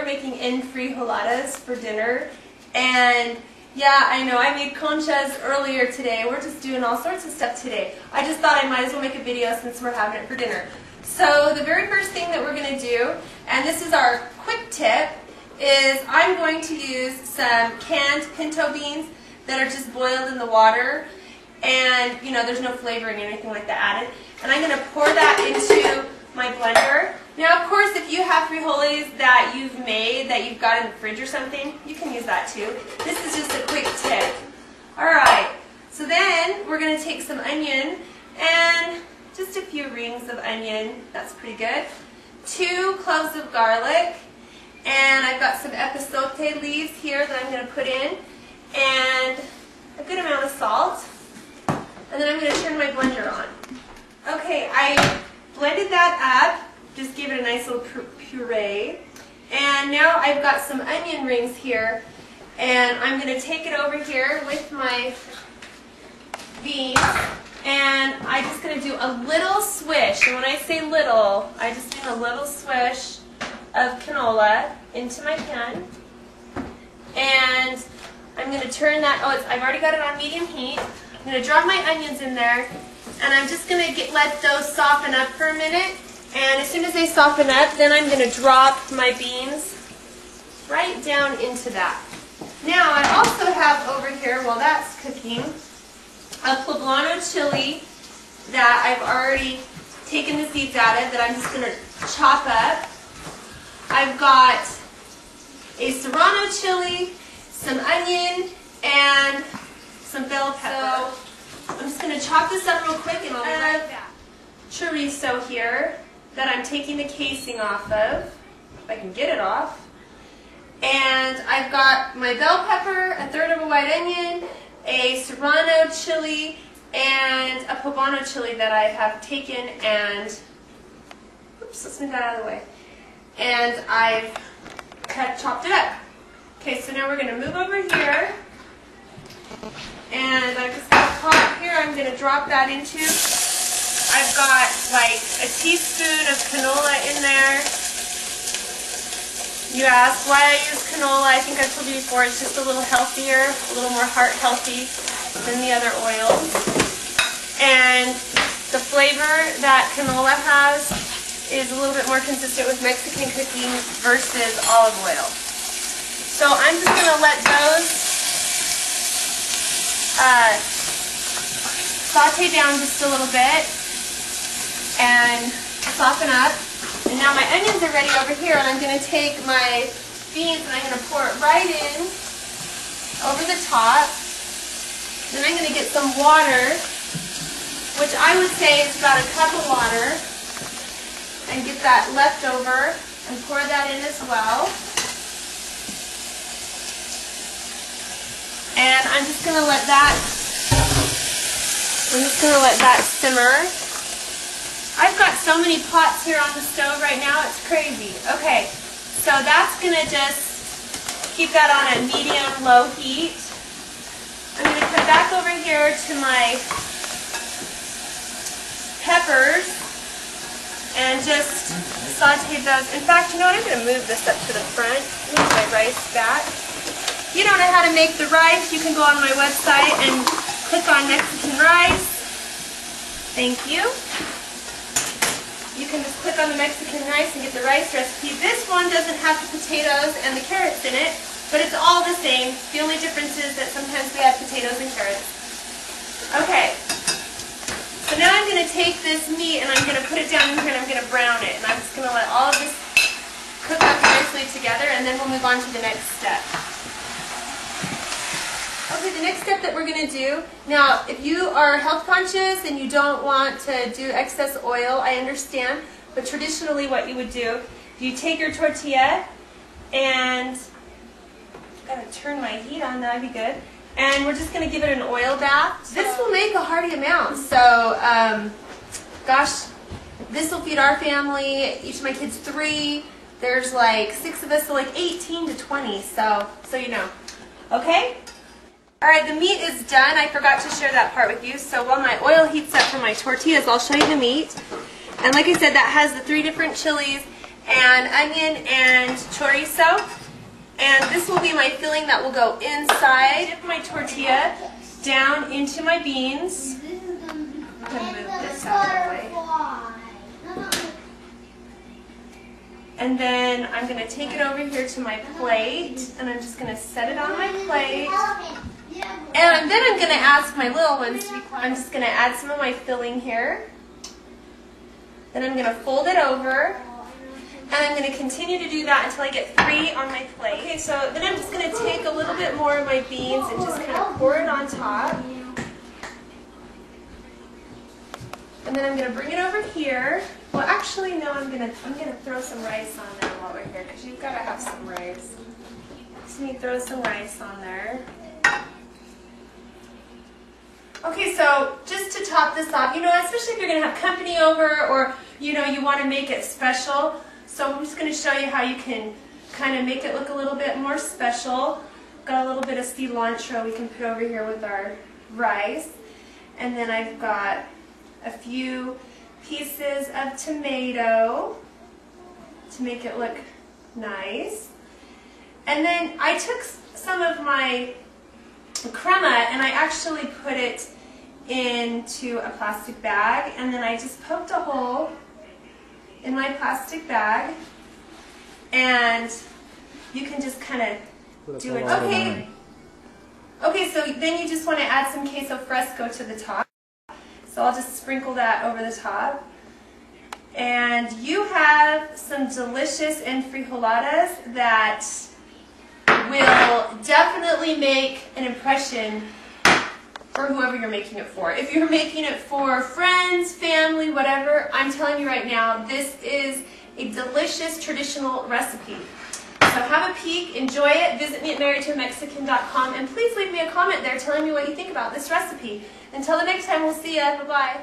making enfrijoladas for dinner, and yeah, I know I made conchas earlier today. We're just doing all sorts of stuff today. I just thought I might as well make a video since we're having it for dinner. So the very first thing that we're going to do, and this is our quick tip, is I'm going to use some canned pinto beans that are just boiled in the water, and you know there's no flavoring or anything like that added. And I'm going to pour that into my blender. Now, of course, if you have frijoles that you've made, that you've got in the fridge or something, you can use that too. This is just a quick tip. Alright, so then we're going to take some onion, and just a few rings of onion, that's pretty good. 2 cloves of garlic, and I've got some epazote leaves here that I'm going to put in, and a good amount of salt. And then I'm going to turn my blender on. Okay, I blended that up, just gave it a nice little puree. And now I've got some onion rings here, and I'm going to take it over here with my beans, and I'm just going to do a little swish. And when I say little, I just mean a little swish of canola into my pan. And I'm going to turn that, I've already got it on medium heat. I'm going to drop my onions in there, and I'm just going to let those soften up for a minute. And as soon as they soften up, then I'm going to drop my beans right down into that. Now, I also have over here, while that's cooking, a poblano chili that I've already taken the seeds out of that I'm just going to chop up. I've got a serrano chili, some onion, and some bell pepper. So I'm just going to chop this up real quick and I'll be right back. Chorizo here that I'm taking the casing off of, if I can get it off. And I've got my bell pepper, a third of a white onion, a serrano chili, and a poblano chili that I have taken and, oops, let's move that out of the way. And I've chopped it up. Okay, so now we're going to move over here. And I've just got a pot here I'm going to drop that into. I've got like a teaspoon of canola in there. You asked why I use canola. I think I told you before, it's just a little healthier, a little more heart healthy than the other oils. And the flavor that canola has is a little bit more consistent with Mexican cooking versus olive oil. So I'm just going to let those saute down just a little bit and soften up. And now my onions are ready over here, and I'm going to take my beans and I'm going to pour it right in over the top. Then I'm going to get some water, which I would say is about a cup of water, and get that left over and pour that in as well. And I'm just going to let that simmer. I've got so many pots here on the stove right now, it's crazy. Okay, so that's going to just keep that on a medium-low heat. I'm going to come back over here to my peppers and just saute those. In fact, you know what, I'm going to move this up to the front, move my rice back. If you don't know how to make the rice, you can go on my website and click on Mexican rice. Thank you. You can just click on the Mexican rice and get the rice recipe. This one doesn't have the potatoes and the carrots in it, but it's all the same. The only difference is that sometimes we add potatoes and carrots. Okay. So now I'm going to take this meat and I'm going to put it down in here and I'm going to brown it. And I'm just going to let all of this cook up nicely together, and then we'll move on to the next step. Okay, the next step that we're going to do, now if you are health conscious and you don't want to do excess oil, I understand, but traditionally what you would do, you take your tortilla and, I've got to turn my heat on, that would be good, and we're just going to give it an oil bath. This will make a hearty amount, so gosh, this will feed our family, each of my kids 3, there's like 6 of us, so like 18 to 20, so you know. Okay? Alright, the meat is done. I forgot to share that part with you. So while my oil heats up for my tortillas, I'll show you the meat. And like I said, that has the 3 different chilies and onion and chorizo. And this will be my filling that will go inside of my tortilla down into my beans. I'm going to move this out of the way. And then I'm going to take it over here to my plate, and I'm just going to set it on my plate. And then I'm going to ask my little ones to be quiet. I'm just going to add some of my filling here. Then I'm going to fold it over. And I'm going to continue to do that until I get 3 on my plate. Okay, so then I'm just going to take a little bit more of my beans and just kind of pour it on top. And then I'm going to bring it over here. Well, actually, no, I'm going to throw some rice on there while we're here, because you've got to have some rice. So you throw some rice on there. Okay, so just to top this off, especially if you're going to have company over, or you want to make it special. So I'm just going to show you how you can kind of make it look a little bit more special. Got a little bit of cilantro we can put over here with our rice. And then I've got a few pieces of tomato to make it look nice. And then I took some of my crema and I actually put it into a plastic bag, and then I just poked a hole in my plastic bag, and you can just kind of do it. Okay, so then you just want to add some queso fresco to the top. So I'll just sprinkle that over the top. And you have some delicious enfrijoladas that will definitely make an impression for whoever you're making it for. If you're making it for friends, family, whatever, I'm telling you right now, this is a delicious traditional recipe. So have a peek, enjoy it, visit me at marriedtoamexican.com, and please leave me a comment there telling me what you think about this recipe. Until the next time, we'll see ya. Bye-bye.